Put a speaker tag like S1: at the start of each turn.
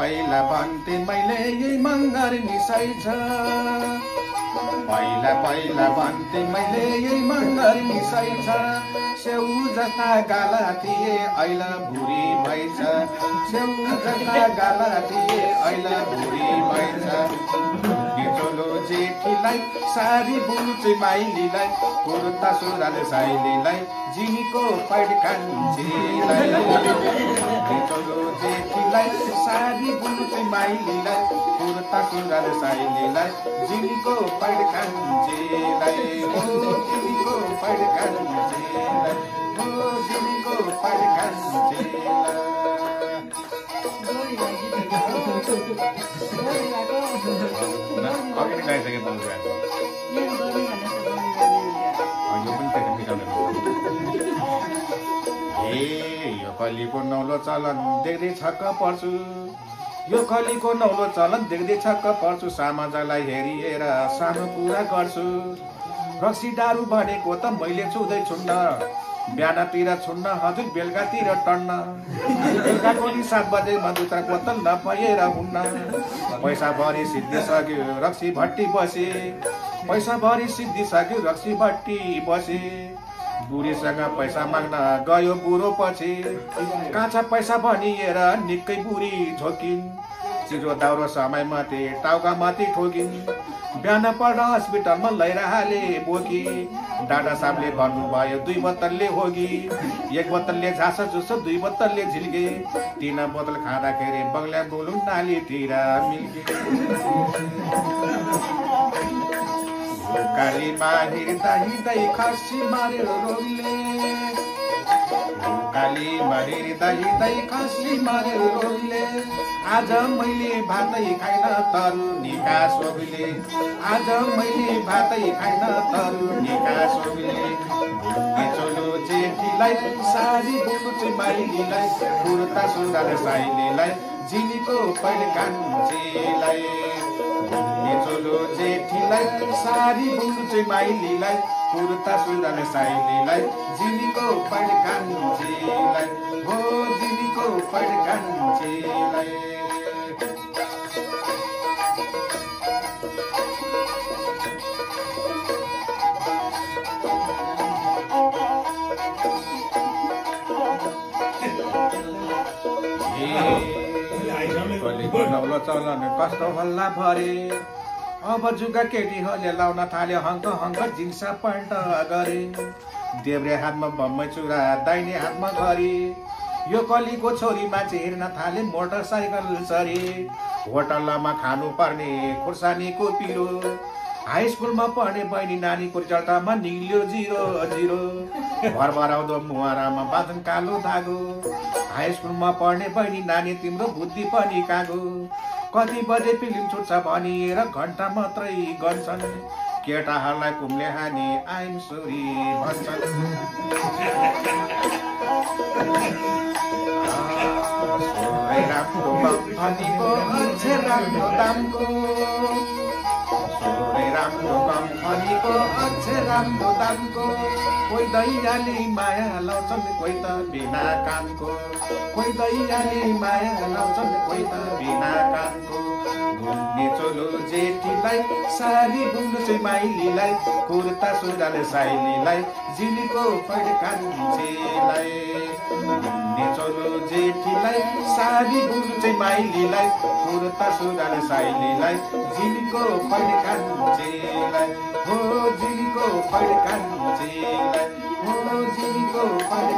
S1: पहिला भन्थे मैले यही मङ्गर मिसाइ छ पहिला पहिला भन्थे मैले यही मङ्गर मिसाइ छ स्याउ जस्ता गाला थिए अहिले भुरी भएछ स्याउ जस्ता गाला थिए अहिले भुरी भएछ चोलो जेठीलाई सारी बुल्चे माइलीलाई कुर्ता सुरुवाल साइलीलाई जिनीको पैड कान्छीलाई चोलो जेठीलाई सारी बुल्चे माइलीलाई कुर्ता सुरुवाल साइलीलाई जिनीको पैड कान्छीलाई हो जिनीको पैड कान्छीलाई हो जिनीको पैड कान्छीलाई अघि गाइसके यो कलीको नौलो चलन देख्दै छक्क पर्छु यो कलीको नौलो चलन देख्दै छक्क पर्छु समाजलाई हेरिएर सानो कुरा गर्छु रक्सी दारू भनेको त मैले छुँदै छुन्न बिहानतिर छुन्न हजुर बेलुकातिर टन्न बेलुकाको नि 7 बजे मधुत्र बोतल नपाएर हुन्न पैसा भरि सिद्धिसक्यो रक्सी भट्टी बसे पैसा भरि सिद्धिसक्यो रक्सी भट्टी बसे बुढीसँग पैसा माग्न गयो बुढो पछि काँचा पैसा भनिएर निकै बुढी झोकिन् चिरो दाउरो समयमा टाउका माथि ठोकिन् बिहान पढ्न हस्पिटलमा लैरहाले बोकी डाडा साहबले भन्नुभयो 2 बोतलले होगी 1 बोतलले झास जुसो 2 बोतलले झिल्के 3 बोतल खाँदाखेरि बङ्गला बोलुङ नालीतिर मिल्के कालीमा हिँड्दा हिँड्दै खसी मारेर रोगले कालीमा हिँड्दा हिँड्दै खसी मारेर रोगले आज मैले भातै खाइन तरुनीका सोगले आज मैले भातै खाइन तरुनीका सोगले चोलो जेठीलाई सारी बुल्चे माइलीलाई कुर्ता सुरुवाल साइलीलाई जिनीको पैड कान्छीलाई चोलो जेठीलाई सारी बुल्चे माइलीलाई कुर्ता सुरुवाल साइलीलाई जिनीको पैड कान्छीलाई हो जिनीको पैड कान्छीलाई नौलो चलन कस्तो हल्ला भरे अब जुगा केटीहरूले लाउन थाल्यो हङ्क हङ्क जिन्स प्यान्ट गरे देब्रे हातमा बम्मै चुरा दाहिने हातमा घरी यो कलीको छोरी मान्छे हेर्न थाले मोटरसाइकल चरी होटलमा खानु पर्ने खुर्सानीको पिरो हाई स्कुलमा पढ्ने बहिनी नानीको रिजल्टमा निल्यो 0-0 घर भराउँदो मुहारामा बाँधन कालो धागो हाई स्कुलमा पढ्ने बहिनी नानी तिम्रो बुद्धि पनि कागो कति बजे फिल्म छुट्छ भनिएर घन्टा मात्रै गर्छन् केटाहरूलाई कुम्ले हानी आइम सोरी भन्छन् राम्रो कम्पनीको अझै राम्रो दामको राम्रो कम्पनीको अझै राम्रो दामको कोही दैयाले माया लाउँछन् कोही त बिना कामको कोही दैयाले माया लाउँछन् कोही त बिना कामको घुम्ने चोलो जेठीलाई सारी बुल्चे माइलीलाई कुर्ता सुरुवाल साइलीलाई जिनीको पैड कान्छीलाई घुम्ने चोलो जेठीलाई सारी बुल्चे माइलीलाई कुर्ता सुरुवाल साइलीलाई जिनीको पैड कान्छीलाई हो जिनीको पैड कान्छीलाई हो जिनीको पैड